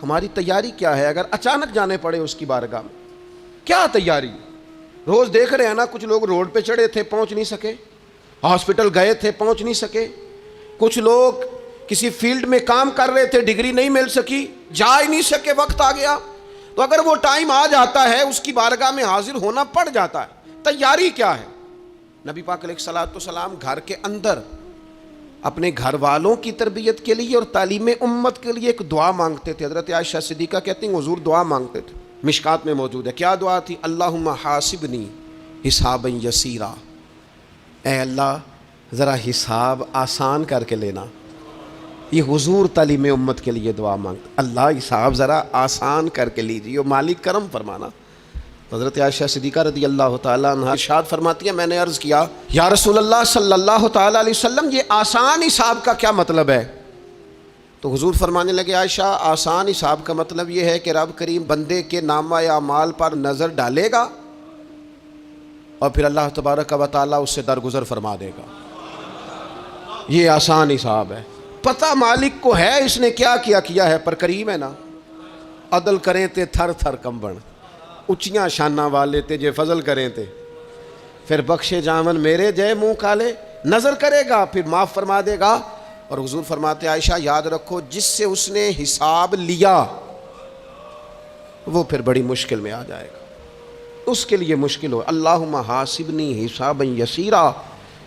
ہماری تیاری کیا ہے اگر اچانک جانے پڑے اس کی بارگاہ میں؟ کیا تیاری؟ روز دیکھ رہے ہیں نا، کچھ لوگ روڈ پہ چڑھے تھے پہنچ نہیں سکے، ہاسپٹل گئے تھے پہنچ نہیں سکے، کچھ لوگ کسی فیلڈ میں کام کر رہے تھے ڈگری نہیں مل سکی، جا ہی نہیں سکے، وقت آ گیا۔ تو اگر وہ ٹائم آ جاتا ہے اس کی بارگاہ میں حاضر ہونا پڑ جاتا ہے، تیاری کیا ہے؟ نبی پاک علیہ الصلوۃ والسلام گھر کے اندر اپنے گھر والوں کی تربیت کے لیے اور تعلیم امت کے لیے ایک دعا مانگتے تھے۔ حضرت عائشہ صدیقہ کہتی ہیں حضور دعا مانگتے تھے، مشکات میں موجود ہے۔ کیا دعا تھی؟ اللہم حاسبنی حسابا یسیرا، اے اللہ ذرا حساب آسان کر کے لینا۔ یہ حضور تعلیم امت کے لیے دعا مانگتے، اللہ حساب ذرا آسان کر کے لیجیے، مالک کرم فرمانا۔ حضرت عائشہ صدیقہ رضی اللہ تعالیٰ عنہ ارشاد فرماتی ہیں میں نے عرض کیا یا رسول اللہ صلی اللہ تعالیٰ علیہ وسلم یہ آسان حساب کا کیا مطلب ہے؟ تو حضور فرمانے لگے عائشہ آسان حساب کا مطلب یہ ہے کہ رب کریم بندے کے نامہ اعمال پر نظر ڈالے گا اور پھر اللہ تبارک و تعالیٰ اس سے درگزر فرما دے گا۔ یہ آسان حساب ہے، پتہ مالک کو ہے اس نے کیا کیا ہے، پر کریم ہے نا۔ عدل کریں تے تھر تھر کمبن، اچیاں شانہ والے تے جے فضل کریں تے پھر بخشے جامن میرے جے منہ کالے، نظر کرے گا پھر معاف فرما دے گا۔ اور حضور فرماتے عائشہ یاد رکھو جس سے اس نے حساب لیا وہ پھر بڑی مشکل میں آ جائے گا، اس کے لیے مشکل ہو۔ اللہم حاسبنی حسابا یسیرا،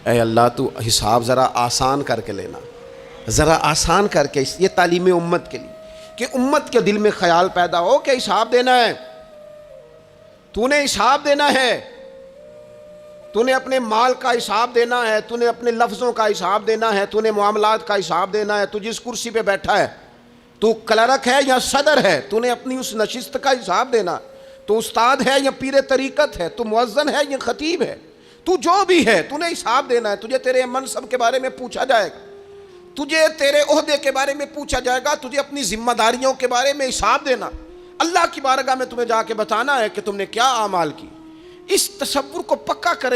اے اللہ تو حساب ذرا آسان کر کے لینا، ذرا آسان کر کے۔ یہ تعلیم امت کے لیے کہ امت کے دل میں خیال پیدا ہو کہ حساب دینا ہے، تو نے حساب دینا ہے، تو نے اپنے مال کا حساب دینا ہے، تو نے اپنے لفظوں کا حساب دینا ہے، تو نے معاملات کا حساب دینا ہے، تو جس کرسی پہ بیٹھا ہے، تو کلرک ہے یا صدر ہے، تو نے اپنی اس نشست کا حساب دینا، تو استاد ہے یا پیر طریقت ہے، تو مؤذن ہے یا خطیب ہے، تو جو بھی ہے تو نے حساب دینا ہے۔ تجھے تیرے منصب کے بارے میں پوچھا جائے گا، تجھے تیرے عہدے کے بارے میں پوچھا جائے گا، تجھے اپنی ذمہ داریوں کے بارے میں حساب دینا، اللہ کی بارگاہ میں تمہیں جا کے بتانا ہے کہ تم نے کیا اعمال کی۔ اس تصور کو پکا کریں۔